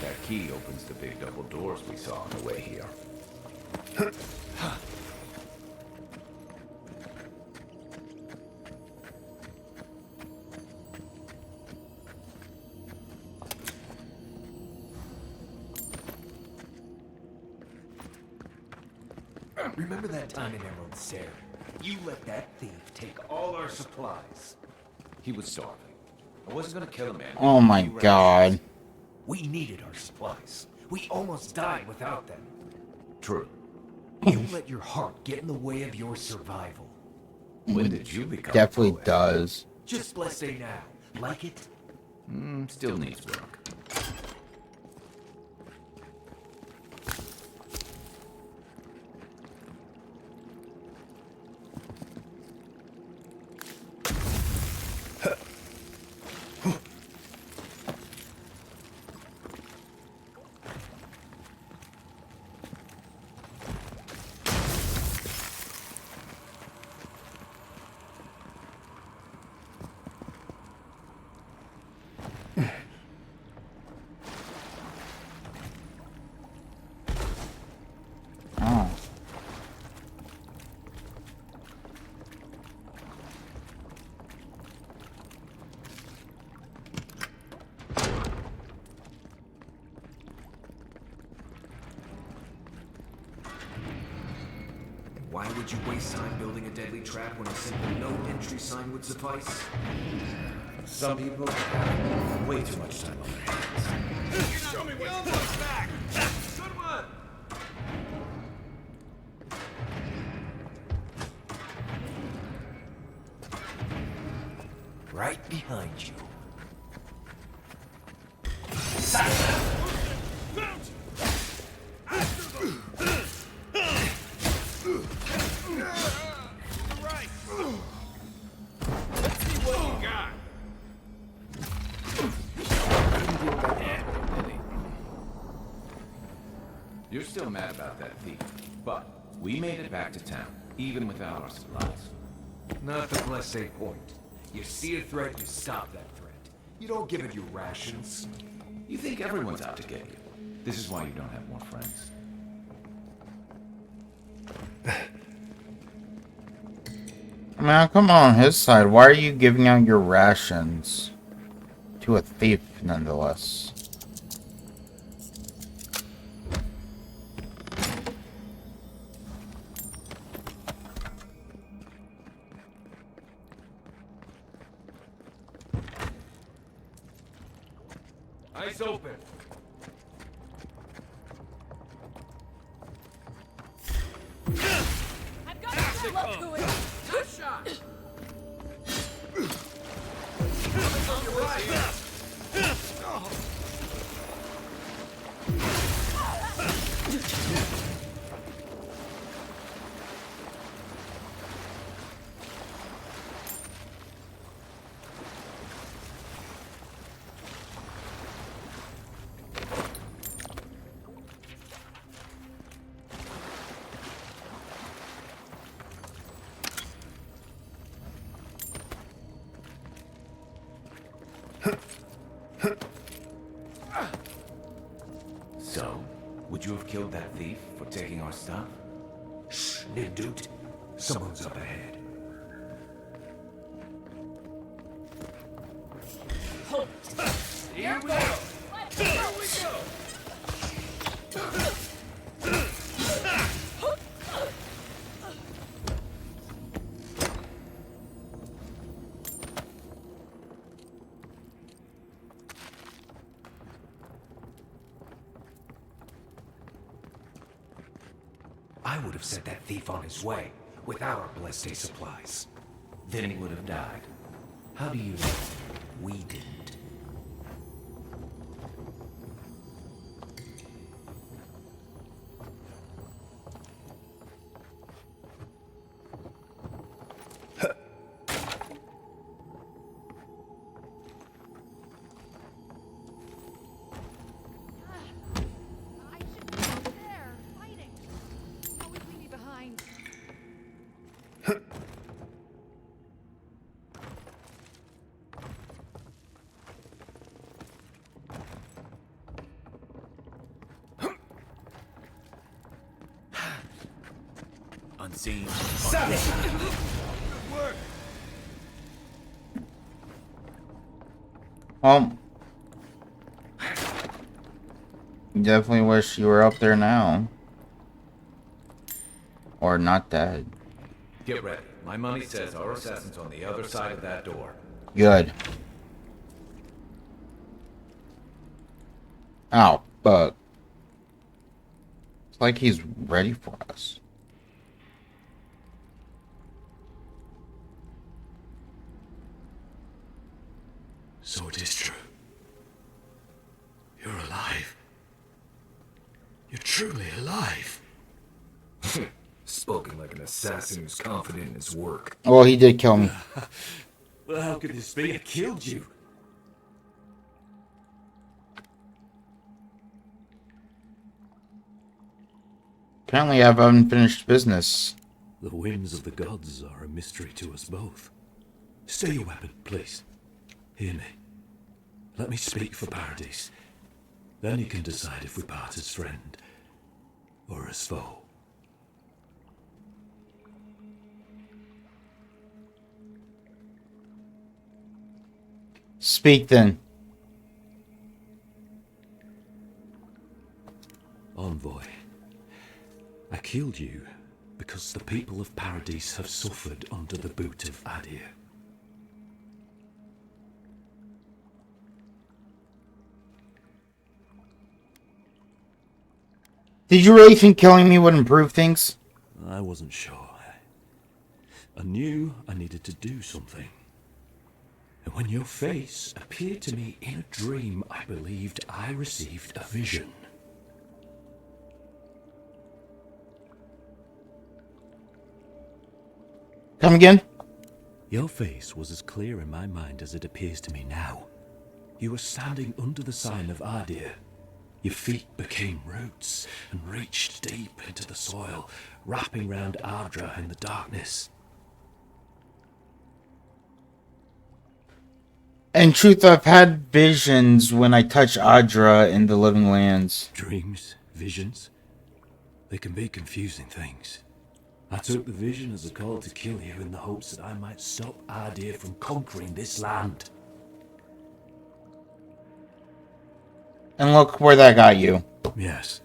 That key opens the big double doors we saw on the way here. Remember that time in Emerald City? You let that thief take all our supplies. He was starving. I wasn't gonna kill him, man. Oh my god. We needed our supplies. We almost died without them. True. You let your heart get in the way of your survival. When did you become Definitely a poet? does. Just bless day now. Like it? Still needs work. Oh. Why would you waste time building a deadly trap when a simple no entry sign would suffice? Some people have way too much time on their hands. Show me what's back! Good one! Right behind you. You're still mad about that thief, but we made it back to town, even without our supplies. Not the blessed point. You see a threat, you stop that threat. You don't give it your rations. You think everyone's out to get you. This is why you don't have more friends. I mean, I'll come on his side. Why are you giving out your rations to a thief, nonetheless? Eyes open. I've got to look who it is. Top shot. So, would you have killed that thief for taking our stuff? Shh, Nindut. Someone's up ahead. Here we go. Here we go. I would have sent that thief on his way without our blessed day supplies. Then he would have died. How do you know? We didn't. I should be out there, fighting. Always leave me behind. Unseen. Stop it! Well, definitely wish you were up there now. Or not dead. Get ready. My money says our assassin's on the other side of that door. Good. Ow, fuck. It's like he's ready for us. So it is true. You're alive. You're truly alive. Spoken like an assassin who's confident in his work. Well, he did kill me. Well, how could this be? I killed you. Apparently I have unfinished business. The whims of the gods are a mystery to us both. Stay your weapon, please. Hear me. Let me speak for Paradise. Then you can decide if we part as friend or as foe. Speak then. Envoy, I killed you because the people of Paradise have suffered under the boot of Adir. Did you really think killing me would improve things? I wasn't sure. I knew I needed to do something. And when your face appeared to me in a dream, I believed I received a vision. Come again? Your face was as clear in my mind as it appears to me now. You were standing under the sign of Adir. Your feet became roots and reached deep into the soil, wrapping round Ardra in the darkness. In truth, I've had visions when I touch Adra in the Living Lands. Dreams, visions, they can be confusing things. I took the vision as a call to kill you in the hopes that I might stop Adir from conquering this land. And look where that got you. Yes.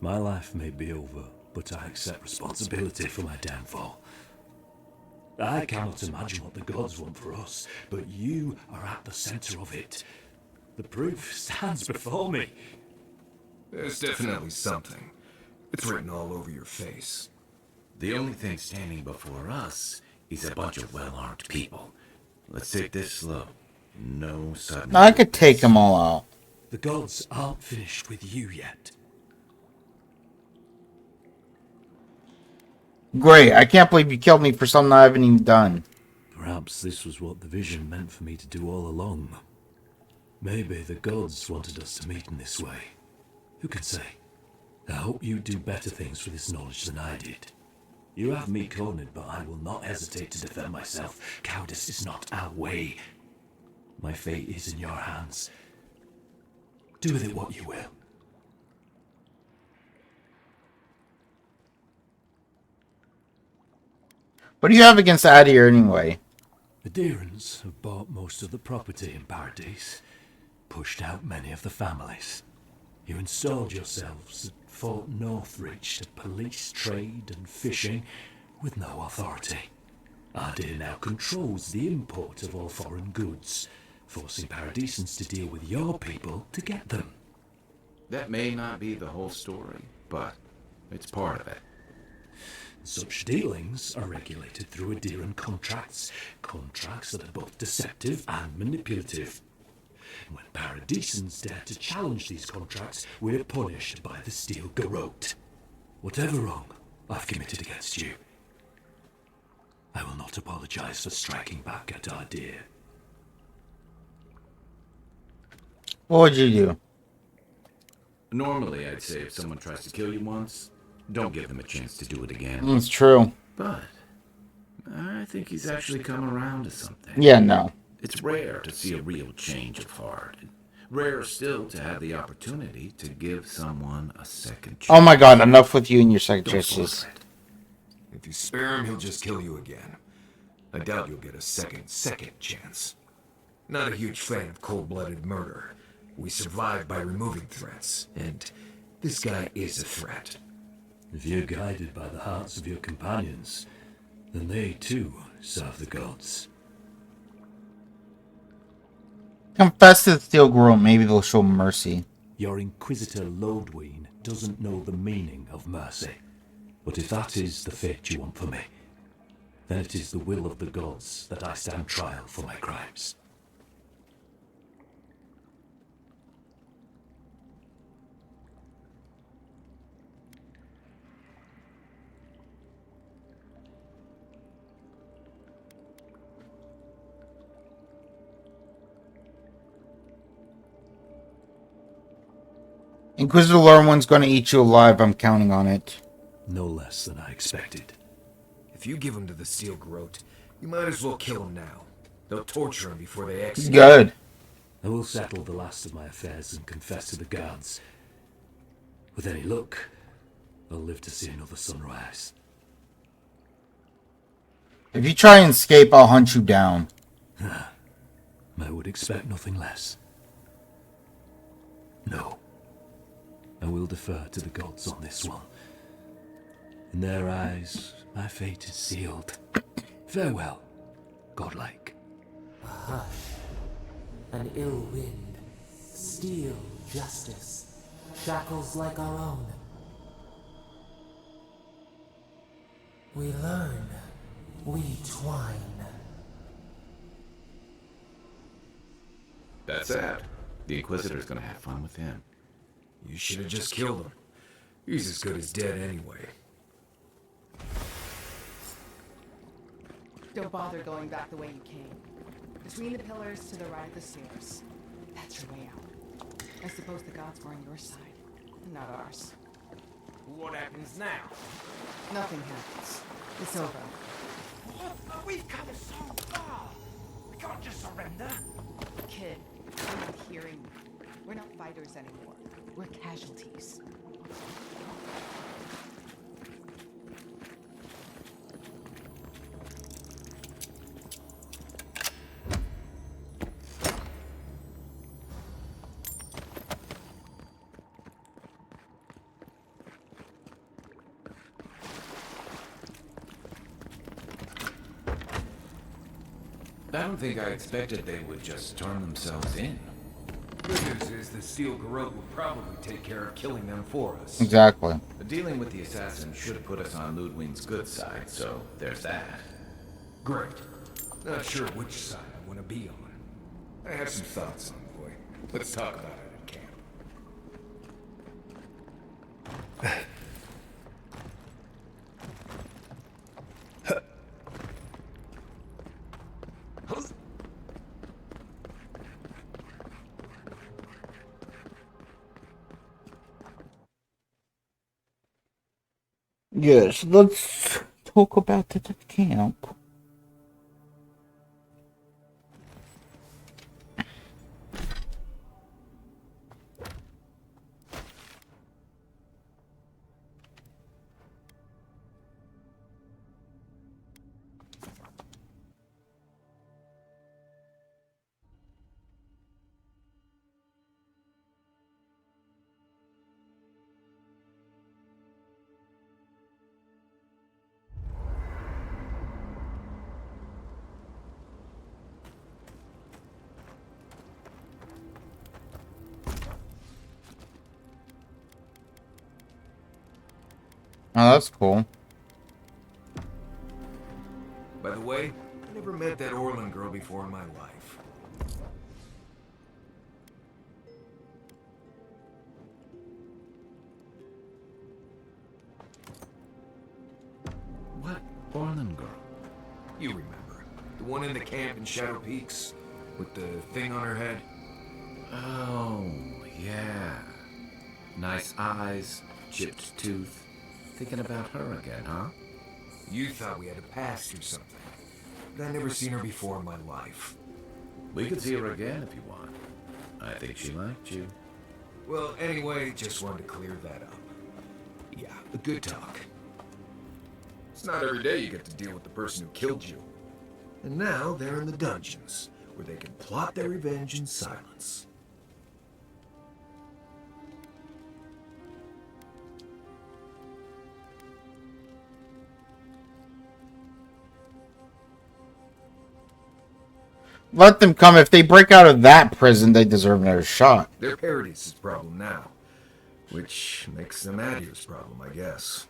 My life may be over, but I accept responsibility for my downfall. I cannot imagine what the gods want for us, but you are at the center of it. The proof stands before me. There's definitely something. It's written all over your face. The only thing standing before us is a bunch of well-armed people. Let's take this slow. No sudden... I could take them all out. The gods aren't finished with you yet. Great, I can't believe you killed me for something I haven't even done. Perhaps this was what the vision meant for me to do all along. Maybe the gods wanted us to meet in this way. Who can say? I hope you do better things with this knowledge than I did. You have me cornered, but I will not hesitate to defend myself. Cowardice is not our way. My fate is in your hands. Do with it what you will. What do you have against Adir anyway? The Deerans have bought most of the property in Paradise, pushed out many of the families. You installed yourselves at Fort Northridge to police trade and fishing with no authority. Adir now controls the import of all foreign goods, forcing Paradisans to deal with your people to get them. That may not be the whole story, but it's part of it. Such dealings are regulated through Adiran contracts, contracts that are both deceptive and manipulative. And when Paradisans dare to challenge these contracts, we're punished by the Steel Garrote. Whatever wrong I've committed against you, I will not apologize for striking back at Adir. What would you do? Normally, I'd say if someone tries to kill you once, don't give them a chance to do it again. It's true. But I think he's actually come around to something. Yeah, no. It's rare to see a real change of heart. Rarer still to have the opportunity to give someone a second chance. Oh my god, enough with you and your second Don't chances. falter it. If you spare him, he'll just kill you again. I doubt you'll get a second chance. Not a huge fan of cold-blooded murder. We survive by removing threats, and this guy is a threat. If you're guided by the hearts of your companions, then they too serve the gods. Confess to the Steel Girl, maybe they'll show mercy. Your Inquisitor Lodween doesn't know the meaning of mercy. But if that is the fate you want for me, then it is the will of the gods that I stand trial for my crimes. Inquisitor Lorwyn's gonna eat you alive, I'm counting on it. No less than I expected. If you give him to the Steel Garrote, you might as well kill him now. They'll torture him before they execute. Good. I will settle the last of my affairs and confess to the guards. With any luck, I'll live to see another sunrise. If you try and escape, I'll hunt you down. I would expect nothing less. No. I will defer to the gods on this one. In their eyes, my fate is sealed. Farewell, godlike. An ill wind, steel justice, shackles like our own. We learn, we twine. That's sad. The Inquisitor's gonna have fun with him. You should have just killed him. He's as good as dead anyway. Don't bother going back the way you came. Between the pillars to the right of the stairs. That's your way out. I suppose the gods were on your side, and not ours. What happens now? Nothing happens. It's over. What? We've come so far. We can't just surrender. Kid, you're not hearing me. We're not fighters anymore. We're casualties. I don't think I expected they would just turn themselves in. Good news is the Steel Garrote will probably take care of killing them for us. Exactly. Dealing with the assassin should put us on Ludwig's good side, so there's that. Great. Not sure which side I want to be on. I have some thoughts, boy. Let's talk about it at camp. Yes, let's talk about it at camp. Oh, that's cool. By the way, I never met that Orlin girl before in my life. What Orlin girl? You remember. The one in the camp in Shadow Peaks? With the thing on her head? Oh, yeah. Nice eyes, chipped tooth. Thinking about her again, huh? You thought we had to pass through something. But I never seen her before in my life. We could see her again if you want. I think she liked you. Well, anyway, just wanted to clear that up. Yeah, a good talk. It's not every day you get to deal with the person who killed you. And now they're in the dungeons, where they can plot their revenge in silence. Let them come. If they break out of that prison, they deserve another shot. They're Paradise's problem now, which makes them Adia's problem, I guess.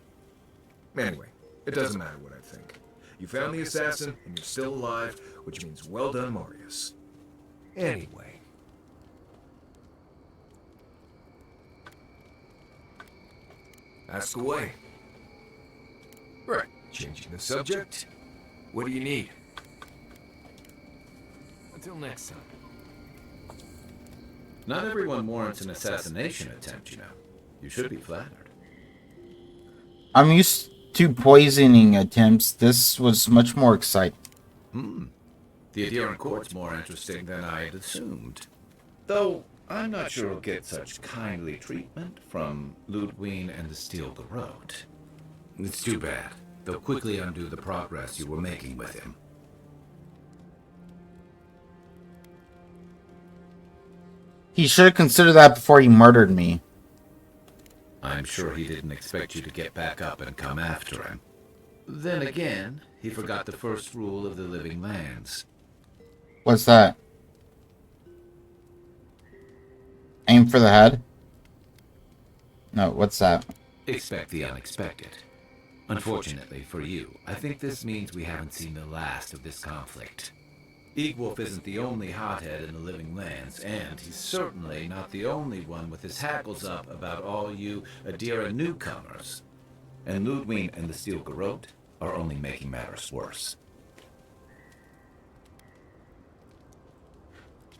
Anyway, it doesn't matter what I think. You found the assassin, and you're still alive, which means well done, Marius. Anyway. Ask away. Right, changing the subject. What do you need? Until next time. Not everyone warrants an assassination attempt, you know. You should be flattered. I'm used to poisoning attempts. This was much more exciting. The adherent court's more interesting than I had assumed. Though, I'm not sure he'll get such kindly treatment from Ludwig and the Steel Garrote. It's too bad. They'll quickly undo the progress you were making with him. He should have considered that before he murdered me. I'm sure he didn't expect you to get back up and come after him. Then again, he forgot the first rule of the living lands. What's that? Aim for the head? No, what's that? Expect the unexpected. Unfortunately for you, I think this means we haven't seen the last of this conflict. Eagwolf isn't the only hothead in the living lands, and he's certainly not the only one with his hackles up about all you Adira newcomers. And Ludwig and the Steel Garrote are only making matters worse.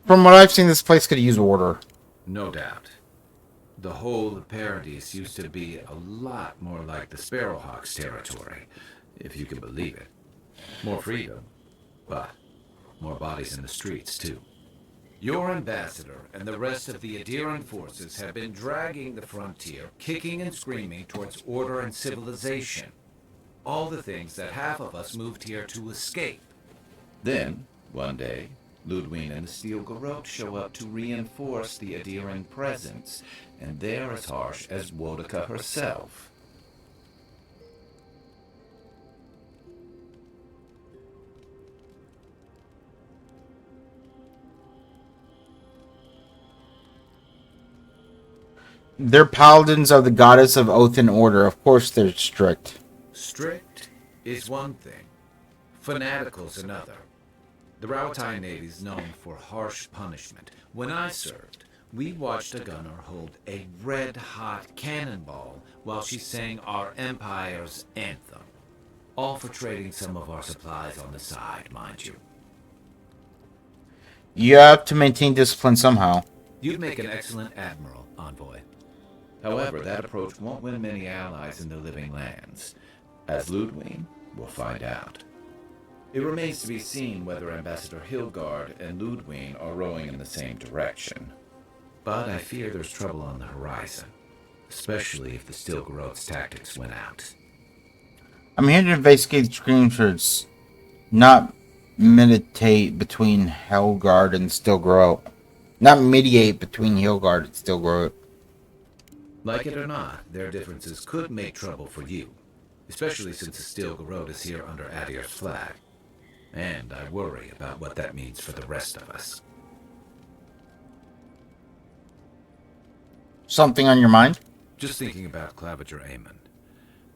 From what I've seen, this place could use order. No doubt. The whole of Paradise used to be a lot more like the Sparrowhawks' territory, if you can believe it. More freedom, but more bodies in the streets, too. Your ambassador and the rest of the Adiran forces have been dragging the frontier, kicking and screaming towards order and civilization. All the things that half of us moved here to escape. Then, one day, Ludwig and the Steel Garrote show up to reinforce the Adiran presence, and they're as harsh as Wodaka herself. They're paladins of the goddess of oath and order. Of course they're strict. Strict is one thing. Fanatical's another. The Rautai Navy is known for harsh punishment. When I served, we watched a gunner hold a red-hot cannonball while she sang our empire's anthem. All for trading some of our supplies on the side, mind you. You have to maintain discipline somehow. You'd make an excellent admiral, envoy. However, that approach won't win many allies in the living lands. As Ludwig, we'll find out. It remains to be seen whether Ambassador Hilgard and Ludwig are rowing in the same direction. But I fear there's trouble on the horizon, especially if the Steel Garrote's tactics win out. I'm here to investigate the screenshots, not meditate between Helgard and Steel Garrote. Not mediate between Hilgard and Steel Garrote. Like it or not, their differences could make trouble for you, especially since the Steel Garrote is here under Adir's flag. And I worry about what that means for the rest of us. Something on your mind? Just thinking about Claviger Amon.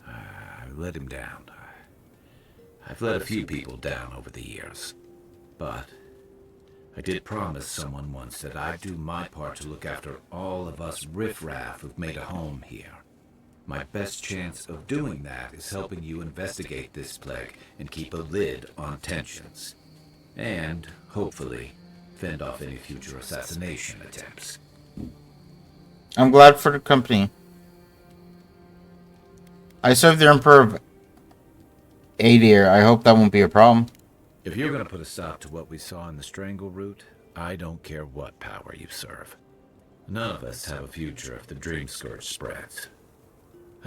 I let him down. I've let a few people down over the years. But I did promise someone once that I'd do my part to look after all of us riffraff who've made a home here. My best chance of doing that is helping you investigate this plague and keep a lid on tensions. And, hopefully, fend off any future assassination attempts. I'm glad for the company. I serve the Emperor of Adir. I hope that won't be a problem. If you're going to put a stop to what we saw in the Strangle Route, I don't care what power you serve. None of us have a future if the Dream Scourge spreads.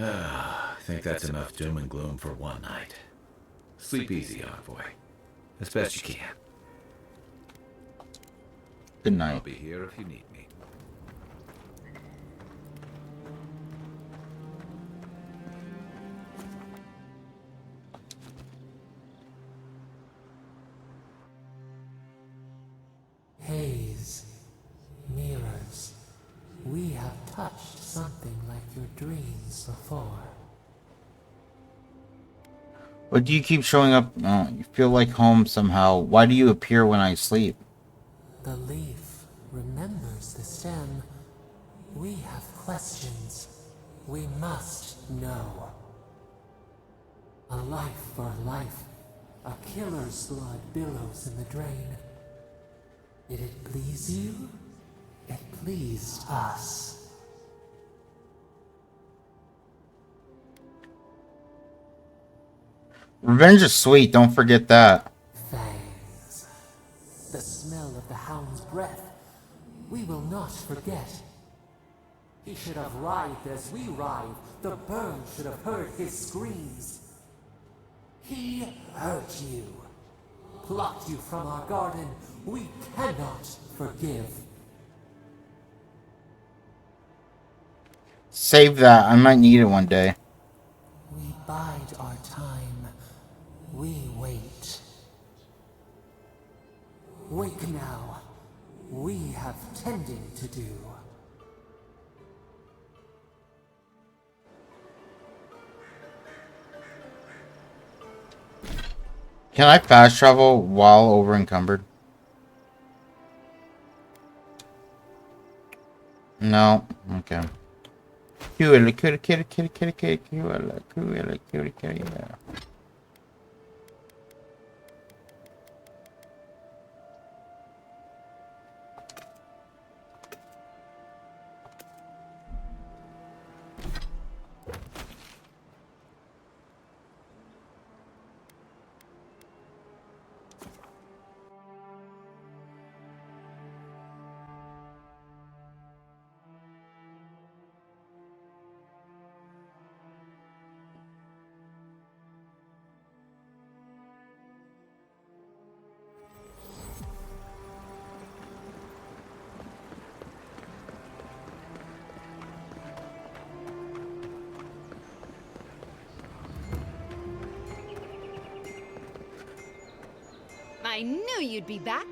I think that's enough doom and gloom for one night. Sleep easy, Envoy. As best you can. Good I'll night. be here if you need me. Haze, mirrors, we have touched something like your dreams before. But do you keep showing up? You feel like home somehow. Why do you appear when I sleep? The leaf remembers the stem. We have questions. We must know. A life for a life. A killer's blood billows in the drain. Did it please you? It pleased us. Revenge is sweet, don't forget that. Fangs. The smell of the hound's breath. We will not forget. He should have writhed as we writhe. The burn should have heard his screams. He hurt you. Plucked you from our garden. We cannot forgive. Save that, I might need it one day. We bide our time. We wait. Wake now. We have tending to do. Can I fast travel while over encumbered? No. Okay. Kitty, kitty, kitty, kitty, kitty, kitty, kitty, kitty, kitty, yeah. I knew you'd be back.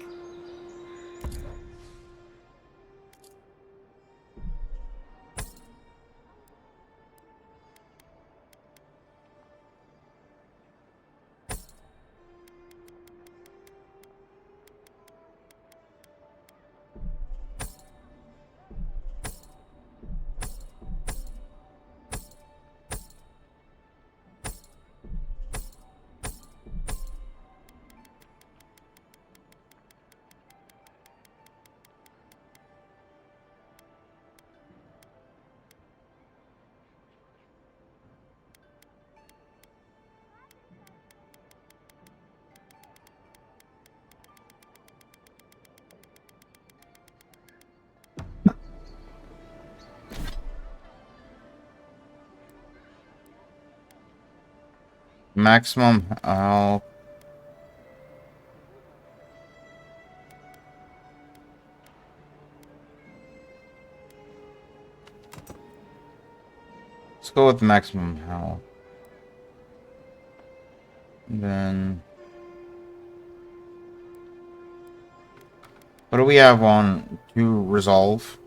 Maximum health. Let's go with maximum health. Then what do we have on to resolve?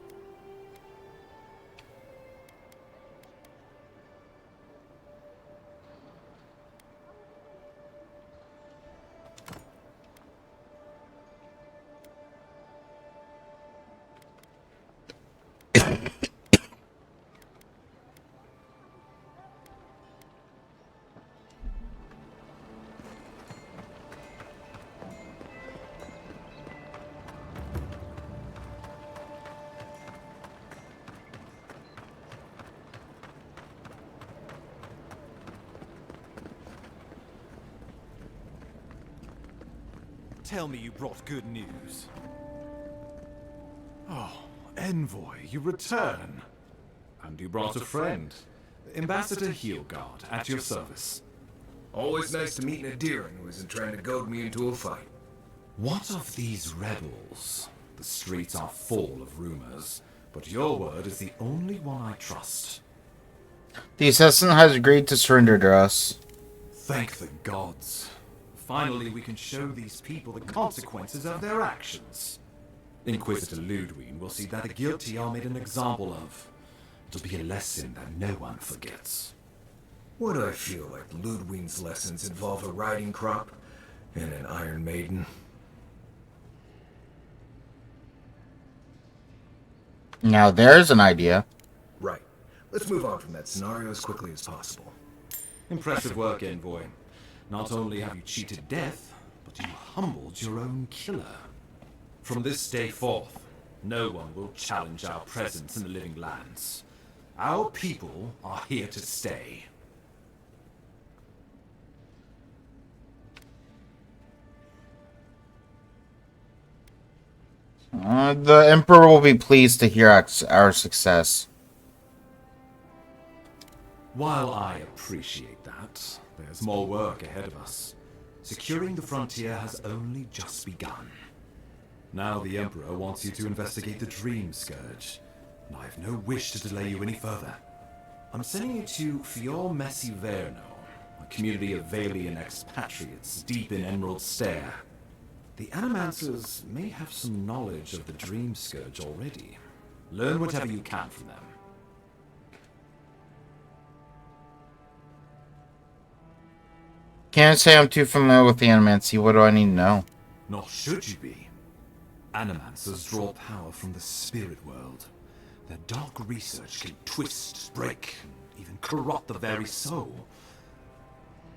Tell me you brought good news. Oh, Envoy, you return. And you brought a friend. Ambassador Heelguard, at your service. Always nice to meet an Adherin who isn't trying to goad me into a fight. What of these rebels? The streets are full of rumors, but your word is the only one I trust. The assassin has agreed to surrender to us. Thank the gods. Finally, we can show these people the consequences of their actions. Inquisitor Ludwig will see that the guilty are made an example of. It'll be a lesson that no one forgets. Would I feel like Ludwig's lessons involve a riding crop and an Iron Maiden? Now there's an idea. Right. Let's move on from that scenario as quickly as possible. Impressive work, Envoy. Not only have you cheated death, but you humbled your own killer. From this day forth, no one will challenge our presence in the living lands. Our people are here to stay. The Emperor will be pleased to hear our success. While I appreciate that, there's more work ahead of us. Securing the frontier has only just begun. Now the Emperor wants you to investigate the Dream Scourge, and I have no wish to delay you any further. I'm sending you to Fior Messi Verno, a community of Valian expatriates deep in Emerald Stair. The Animancers may have some knowledge of the Dream Scourge already. Learn whatever you can from them. Can't say I'm too familiar with the Animancy. What do I need to know? Nor should you be. Animancers draw power from the spirit world. Their dark research can twist, break, and even corrupt the very soul.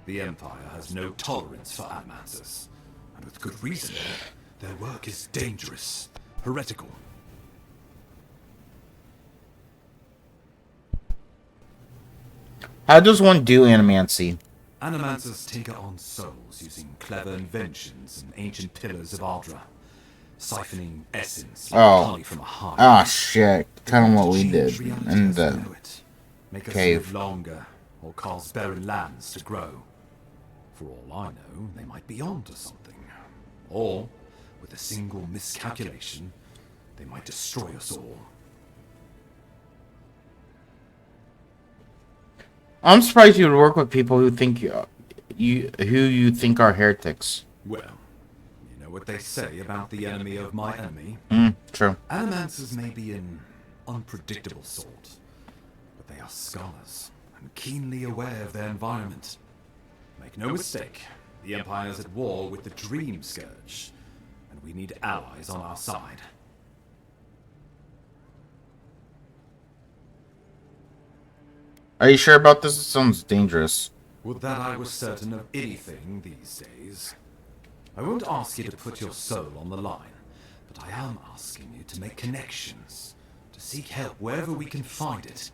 The Empire has no tolerance for Animancers. And with good reason, their work is dangerous, heretical. How does one do Animancy? Animancers tinker on souls using clever inventions and ancient pillars of Ardra, siphoning essence like honey from a hive. Ah, shit. Kind of what we did in the Make us cave. live longer, or cause barren lands to grow. For all I know, they might be onto something. Or, with a single miscalculation, they might destroy us all. I'm surprised you would work with people who think you think are heretics. Well, you know what they say about the enemy of my enemy? True. Animancers may be an unpredictable sort, but they are scholars and keenly aware of their environment. Make no mistake, the Empire is at war with the Dream Scourge, and we need allies on our side. Are you sure about this? It sounds dangerous. Would that I was certain of anything these days. I won't ask you to put your soul on the line, but I am asking you to make connections, to seek help wherever we can find it.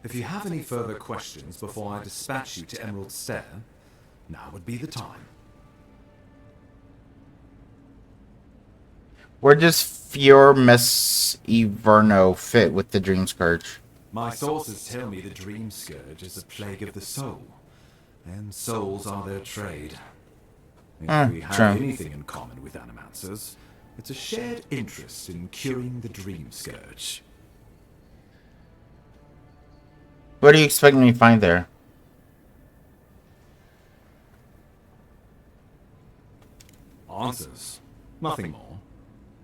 If you have any further questions before I dispatch you to Emerald Stair, now would be the time. Where does Fior Messi Verno fit with the Dream Scourge? My sources tell me the Dream Scourge is a plague of the soul, and souls are their trade. If we have anything in common with Animancers, it's a shared interest in curing the Dream Scourge. What do you expect me to find there? Answers. Nothing more.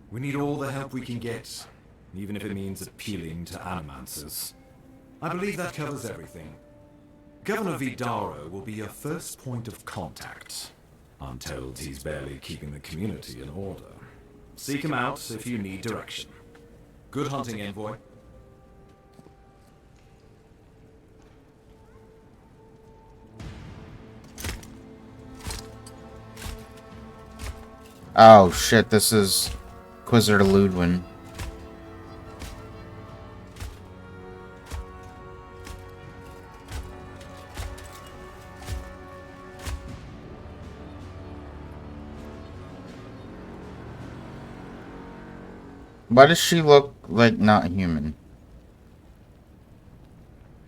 We need all the help we can get, even if it means appealing to Animancers. I believe that covers everything. Governor Vidaro will be your first point of contact. I'm told he's barely keeping the community in order. Seek him out if you need direction. Good hunting, Envoy. Oh shit, this is Inquisitor Ludwig. Why does she look like not human?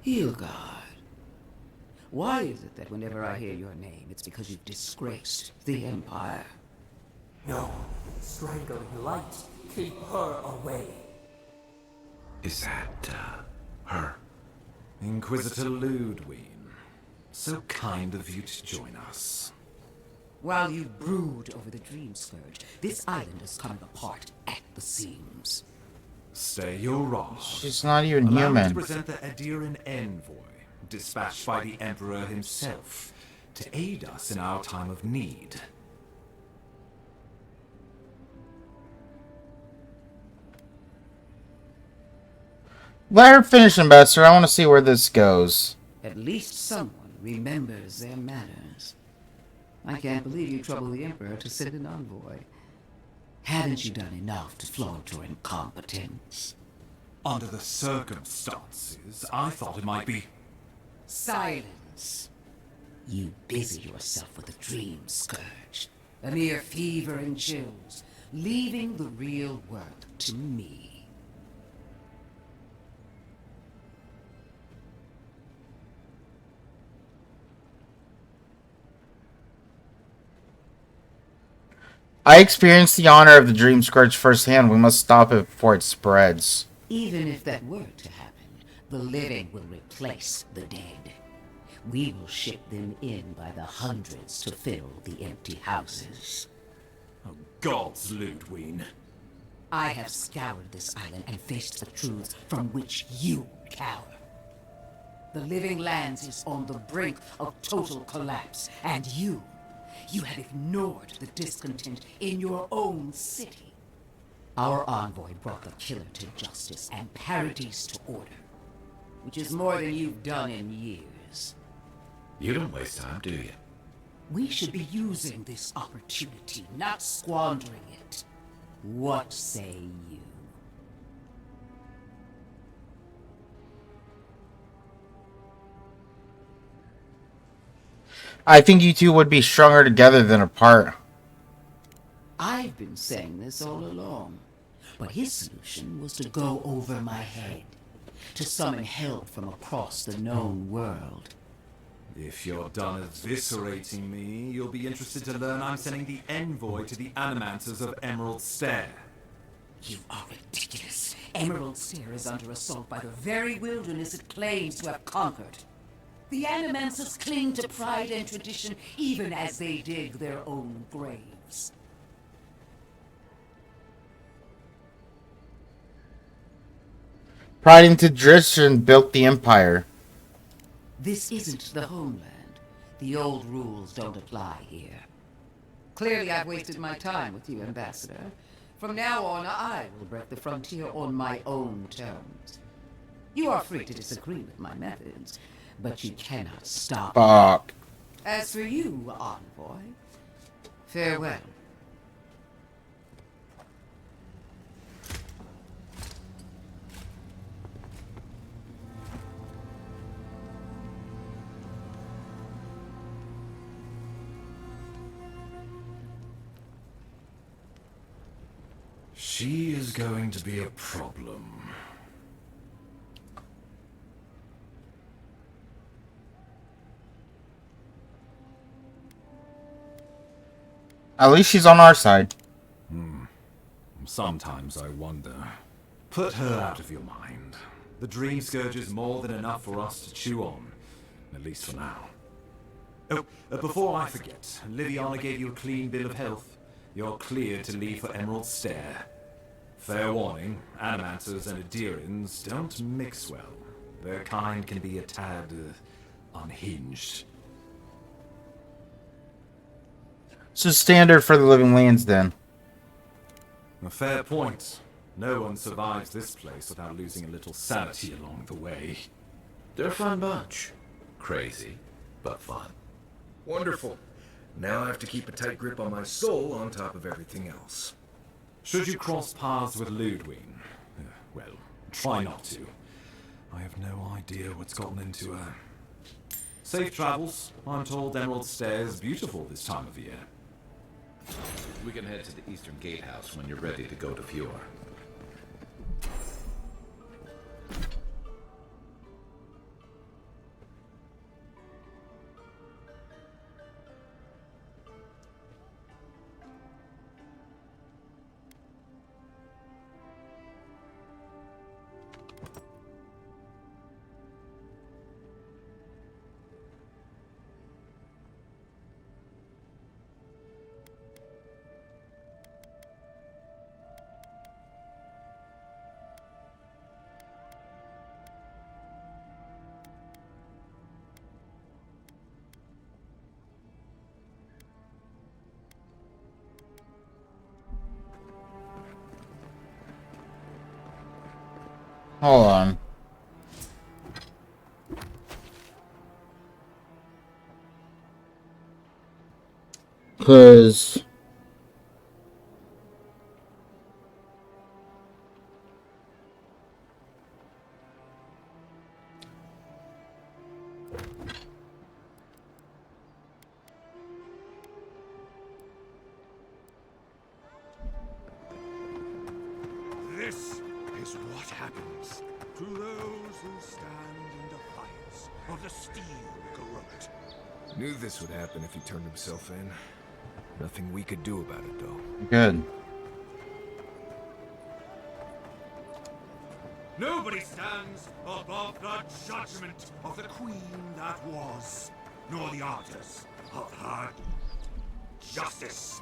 Heelguard, Why is it that whenever I hear your name, it's because you've disgraced the Empire? No. Strangling light. Keep her away. Is that, her? Inquisitor Ludwig. So kind of you to join us. While you brood over the Dream Scourge, this island is coming apart at the seams. Stay your rod. She's not even Allow me to human. present the Adiran envoy, dispatched by the Emperor himself, to aid us in our time of need. Let her finish, Ambassador. I want to see where this goes. At least someone remembers their manners. I can't believe you troubled the Emperor to send an envoy. Haven't you done enough to flaunt your incompetence? Under the circumstances, I thought it might be... Silence. You busy yourself with the Dream Scourge. A mere fever and chills, leaving the real work to me. I experienced the honor of the Dream Scourge firsthand. We must stop it before it spreads. Even if that were to happen, the living will replace the dead. We will ship them in by the hundreds to fill the empty houses. Oh, gods, Ludwig. I have scoured this island and faced the truths from which you cower. The Living Lands is on the brink of total collapse, and you have ignored the discontent in your own city. Our envoy brought the killer to justice and parodies to order, which is more than you've done in years. You don't waste time, do you? We should be using this opportunity, not squandering it. What say you? I think you two would be stronger together than apart. I've been saying this all along, but his solution was to go over my head, to summon help from across the known world. If you're done eviscerating me, you'll be interested to learn I'm sending the envoy to the Animanters of Emerald Stair. You are ridiculous. Emerald Stair is under assault by the very wilderness it claims to have conquered. The Animancers cling to pride and tradition even as they dig their own graves. Pride and tradition built the empire. This isn't the homeland. The old rules don't apply here. Clearly I've wasted my time with you, Ambassador. From now on, I will break the frontier on my own terms. You are free to disagree with my methods, but you cannot stop me. Fuck. As for you, envoy, farewell. She is going to be a problem. At least she's on our side. Sometimes I wonder. Put her out of your mind. The Dream Scourge is more than enough for us to chew on. At least for now. Oh, before I forget, Liviana gave you a clean bill of health. You're cleared to leave for Emerald Stair. Fair warning, Animanters and Adirans don't mix well. Their kind can be a tad unhinged. So standard for the living lands then. A fair point. No one survives this place without losing a little sanity along the way. They're a fun bunch. Crazy, but fun. Wonderful. Now I have to keep a tight grip on my soul on top of everything else. Should you cross paths with Ludwig, well, try not to. I have no idea what's gotten into her. Safe travels. I'm told Emerald Stair is beautiful this time of year. We can head to the Eastern Gatehouse when you're ready to go to Fjord. Hold on. Cause This is what happens to those who stand in defiance of the steel corrupt. Knew this would happen if he turned himself in. Nothing we could do about it, though. good. Nobody stands above the judgment of the queen that was, nor the arbiters of her justice.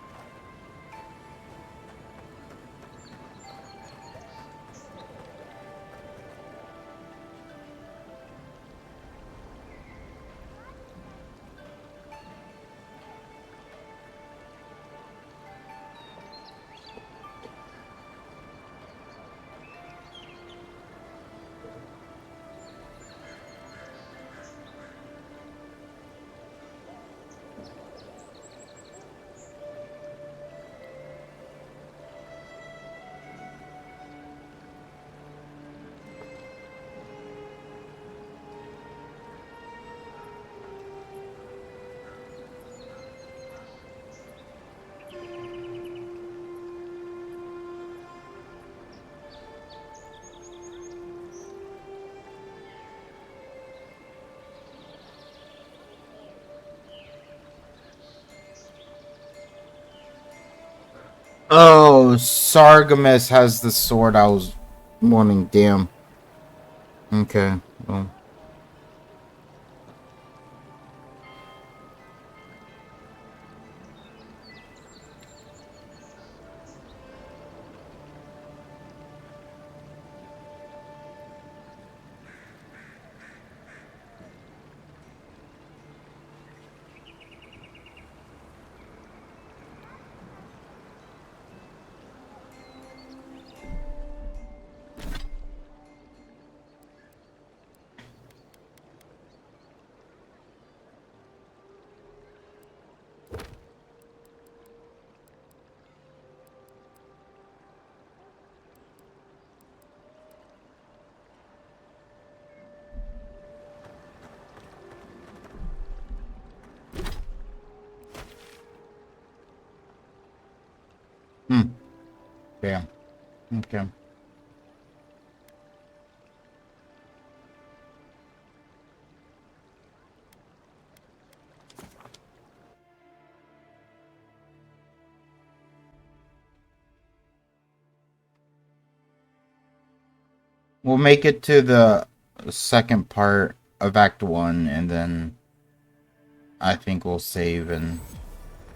Oh, Sargamus has the sword I was wanting. Damn. Okay. Well. Damn. Okay. We'll make it to the second part of Act 1, and then I think we'll save and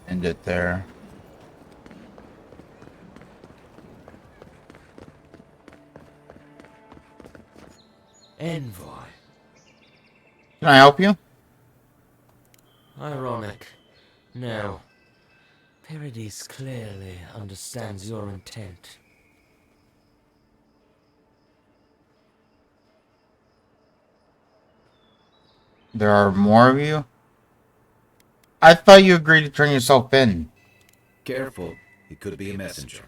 end it there. Envoy. Can I help you? Ironic. No. Paradis clearly understands your intent. There are more of you? I thought you agreed to turn yourself in. Careful, he could be a messenger.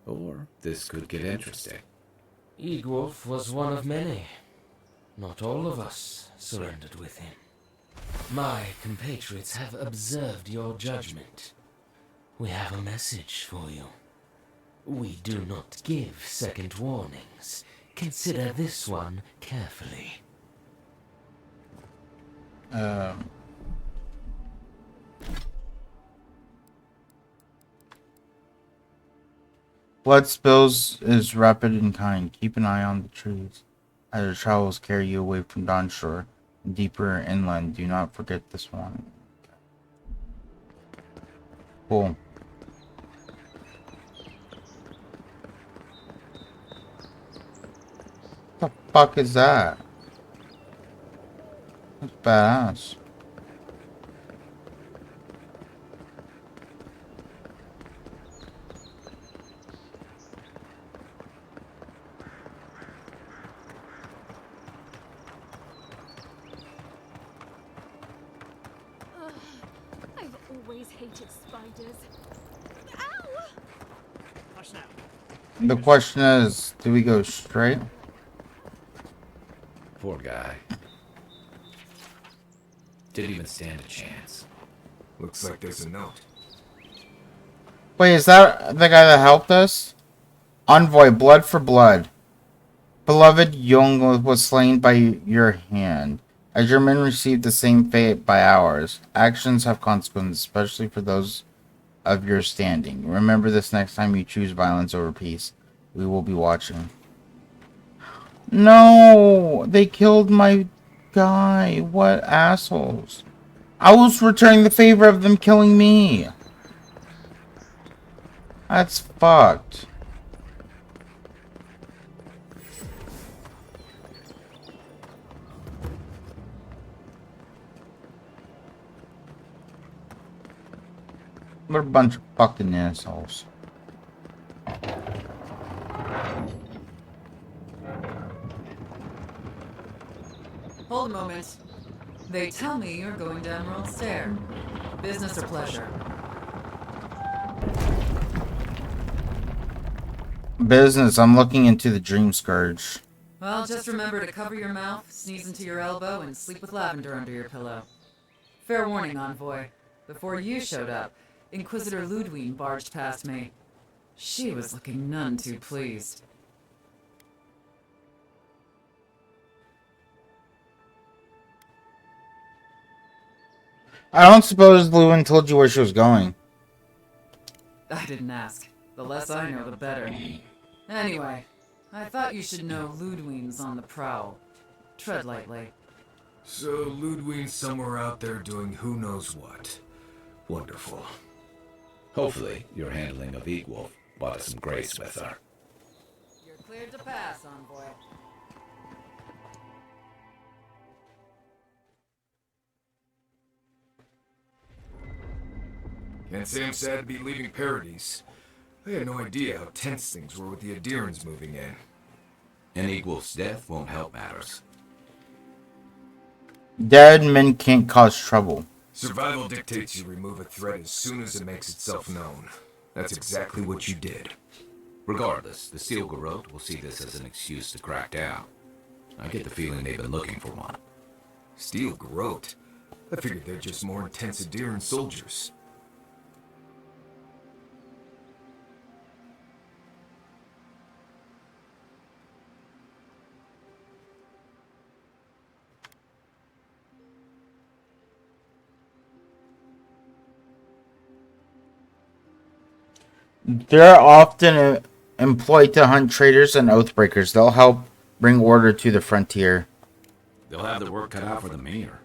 Or this could get interesting. Egwolf was one of many. Not all of us surrendered with him. My compatriots have observed your judgment. We have a message for you. We do not give second warnings. Consider this one carefully. Blood spills is rapid and kind. Keep an eye on the trees. As your travels carry you away from Dawnshore and deeper inland, do not forget this one. Cool. What the fuck is that? That's badass. hated spiders. Ow! Hush now. The question is, do we go straight? Poor guy. Didn't even stand a chance. Looks like there's a note. Wait, is that the guy that helped us? Envoy, blood for blood. Beloved Young was slain by your hand. As your men received the same fate by ours, actions have consequences, especially for those of your standing. Remember this next time you choose violence over peace. We will be watching. No! They killed my guy. What assholes. I was returning the favor of them killing me. That's fucked. What a bunch of fucking assholes. Hold a moment. They tell me you're going down Royal Stair. Business or pleasure? Business. I'm looking into the Dream Scourge. Well, just remember to cover your mouth, sneeze into your elbow, and sleep with lavender under your pillow. Fair warning, Envoy. Before you showed up, Inquisitor Ludwig barged past me. She was looking none too pleased. I don't suppose Lewin told you where she was going. I didn't ask. The less I know, the better. Anyway, I thought you should know Ludwig's on the prowl. Tread lightly. So Ludwig's somewhere out there doing who knows what. Wonderful. Hopefully, your handling of Eagwolf brought us some grace with her. You're cleared to pass, Envoy. Can't say I'm sad to be leaving Paradise. I had no idea how tense things were with the Adirans moving in. And Eagwolf's death won't help matters. Dead men can't cause trouble. Survival dictates you remove a threat as soon as it makes itself known. That's exactly what you did. Regardless, the Steel Garrote will see this as an excuse to crack down. I get the feeling they've been looking for one. Steel Garrote? I figured they're just more intense Adiran soldiers. They're often employed to hunt traitors and oathbreakers. They'll help bring order to the frontier. They'll have the work cut out for them here.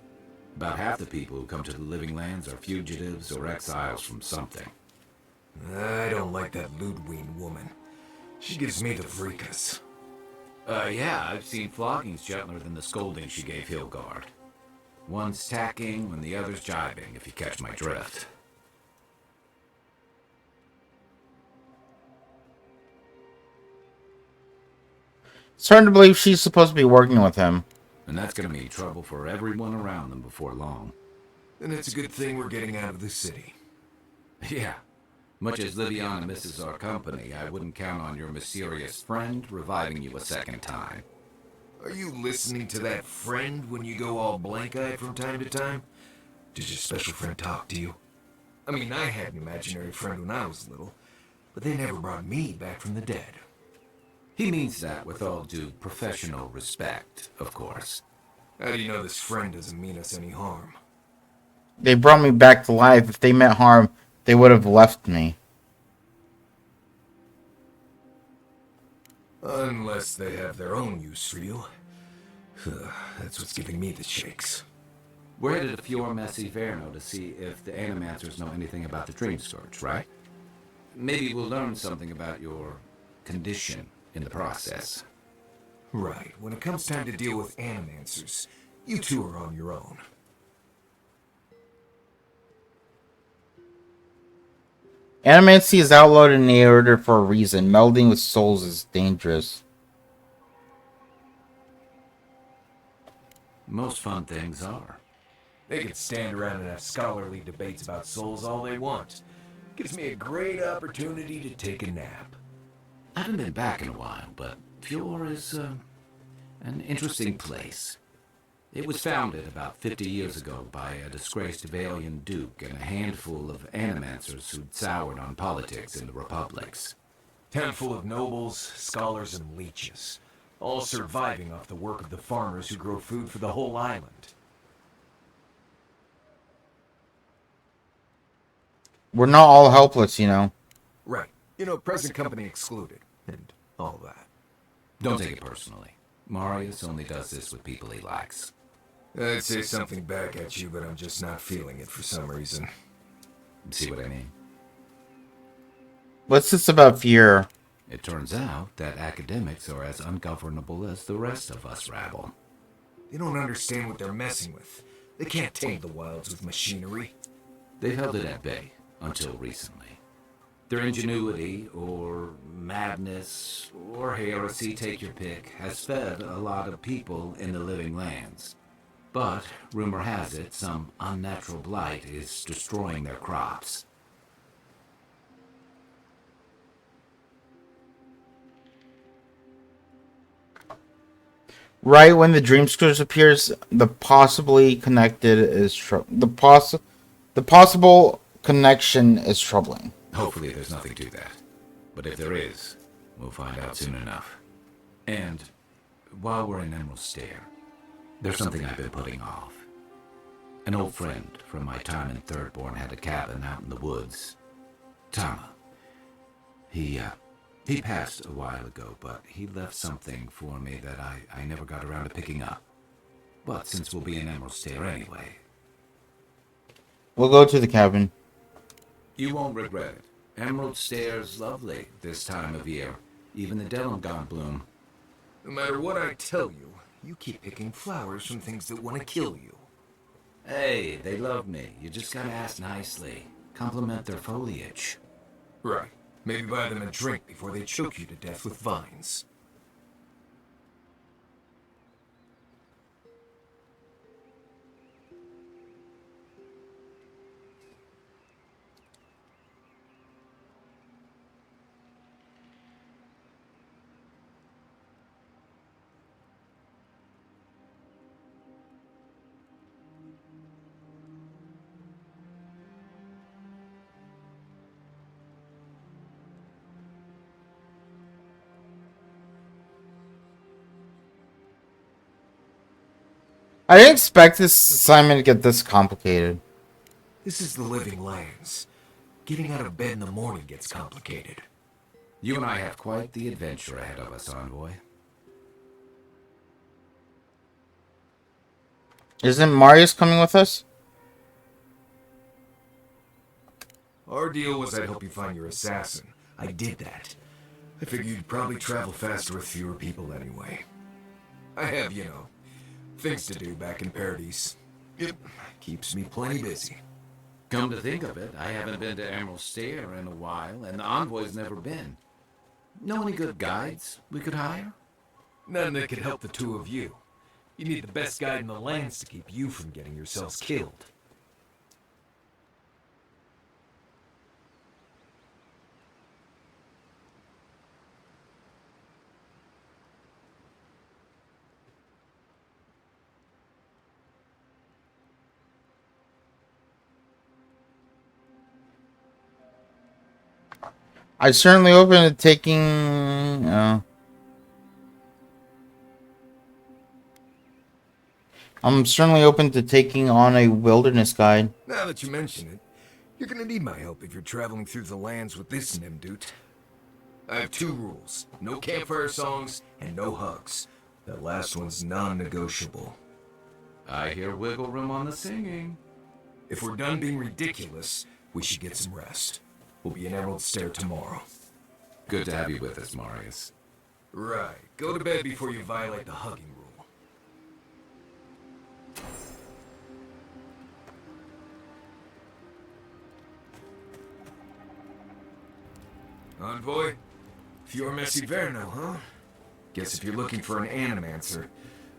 About half the people who come to the Living Lands are fugitives or exiles from something. I don't like that Ludwig woman. She gives me the freakas. Yeah, I've seen floggings gentler than the scolding she gave Hilgard. One's tacking and the other's jibing, if you catch my drift. It's hard to believe she's supposed to be working with him. And that's gonna mean trouble for everyone around them before long. And it's a good thing we're getting out of the city. Yeah. Much as Liviana misses our company, I wouldn't count on your mysterious friend reviving you a second time. Are you listening to that friend when you go all blank-eyed from time to time? Does your special friend talk to you? I mean, I had an imaginary friend when I was little, but they never brought me back from the dead. He means that with all due professional respect, of course. How do you know this friend doesn't mean us any harm? They brought me back to life. If they meant harm, they would have left me. Unless they have their own use for you. That's what's giving me the shakes. We're headed to Fior Messi Verno to see if the Animancers know anything about the Dream Scourge, right? Maybe we'll learn something about your condition in the process. Right. When it comes time to deal with Animancers, you two are on your own. Animancy is outlawed in the Order for a reason. Melding with souls is dangerous. Most fun things are. They can stand around and have scholarly debates about souls all they want. Gives me a great opportunity to take a nap. I haven't been back in a while, but Fjord is an interesting place. It was founded about 50 years ago by a disgraced Avalian duke and a handful of animancers who'd soured on politics in the republics. Town full of nobles, scholars, and leeches, all surviving off the work of the farmers who grow food for the whole island. We're not all helpless, you know. Right. You know, present company excluded, and all that. Don't take it personally. Marius only does this with people he likes. I'd say something back at you, but I'm just not feeling it for some reason. See what I mean? What's this about fear? It turns out that academics are as ungovernable as the rest of us rabble. They don't understand what they're messing with. They can't tame the wilds with machinery. They've held it at bay until recently. Their ingenuity, or madness, or heresy, take your pick, has fed a lot of people in the living lands. But, rumor has it, some unnatural blight is destroying their crops. Right when the dream scourge appears, the possibly connected is the possible connection is troubling. Hopefully there's nothing to that. But if there is, we'll find out soon enough. And while we're in Emerald Stair, there's something I've been putting off. An old friend from my time in Thirdborn had a cabin out in the woods. Tama. He passed a while ago, but he left something for me that I never got around to picking up. But since we'll be in Emerald Stair anyway... We'll go to the cabin. You won't regret it. Emerald Stair's lovely this time of year. Even the Delengond bloom. No matter what I tell you, you keep picking flowers from things that want to kill you. Hey, they love me. You just gotta ask nicely. Compliment their foliage. Right. Maybe buy them a drink before they choke you to death with vines. I didn't expect this assignment to get this complicated. This is the living lands. Getting out of bed in the morning gets complicated. You and I have quite the adventure ahead of us, Envoy. Isn't Marius coming with us? Our deal was I'd help you find your assassin. I did that. I figured you'd probably travel faster with fewer people anyway. I have, you know, things to do back in Paradise. It keeps me plenty busy. Come to think of it, I haven't been to Emerald Stair in a while, and the Envoy's never been. Know any good guides we could hire? None that could help the two of you. You need the best guide in the lands to keep you from getting yourselves killed. I certainly open to taking. I'm certainly open to taking on a wilderness guide. Now that you mention it, you're gonna need my help if you're traveling through the lands with this Nimdude. I have two rules: no campfire songs and no hugs. That last one's non-negotiable. I hear wiggle room on the singing. If we're done being ridiculous, we should get some rest. We'll be in Emerald Stair tomorrow. Good to have you with us, Marius. Right. Go to bed before you violate the hugging rule. Envoy? Fior Messiverno, huh? Guess if you're looking for an animancer,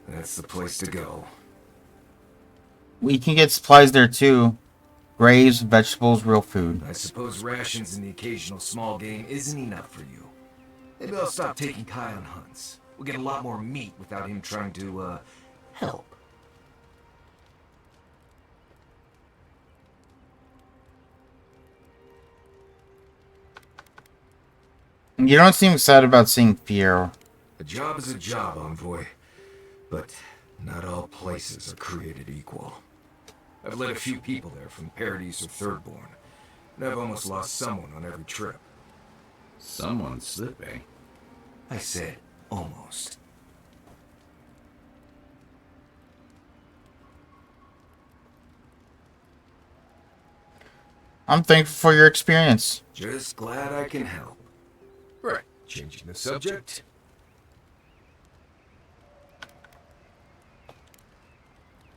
that's the place to go. we can get supplies there too. Graves, vegetables, real food. I suppose rations and the occasional small game isn't enough for you. Maybe I'll stop taking Kai on hunts. We'll get a lot more meat without him trying to, help. You don't seem excited about seeing Fear. A job is a job, Envoy. But not all places are created equal. I've led a few people there from Paradise or Thirdborn, and I've almost lost someone on every trip. Someone's slipping. I said almost. I'm thankful for your experience. Just glad I can help. Right, changing the subject.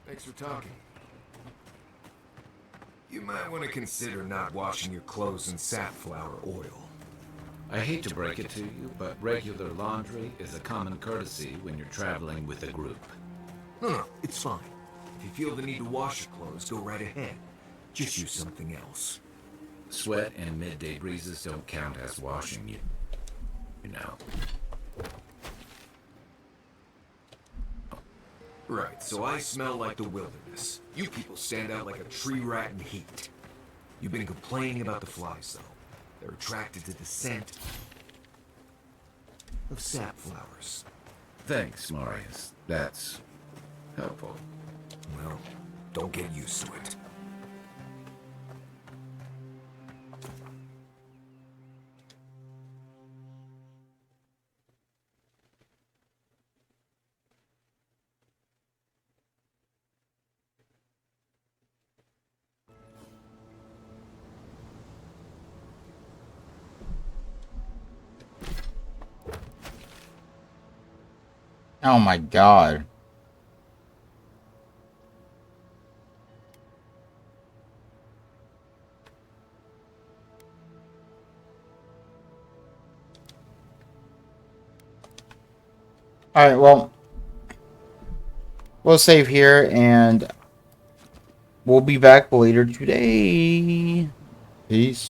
Thanks for talking. You might want to consider not washing your clothes in safflower oil. I hate to break it to you, but regular laundry is a common courtesy when you're traveling with a group. No, it's fine. If you feel the need to wash your clothes, go right ahead. Just use something else. Sweat and midday breezes don't count as washing, you know. Right, so I smell like the wilderness. You people stand out like a tree rat in heat. You've been complaining about the flies, though. They're attracted to the scent of sap flowers. Thanks, Marius. That's helpful. Well, don't get used to it. Oh my god. Alright, well, we'll save here and we'll be back later today. Peace.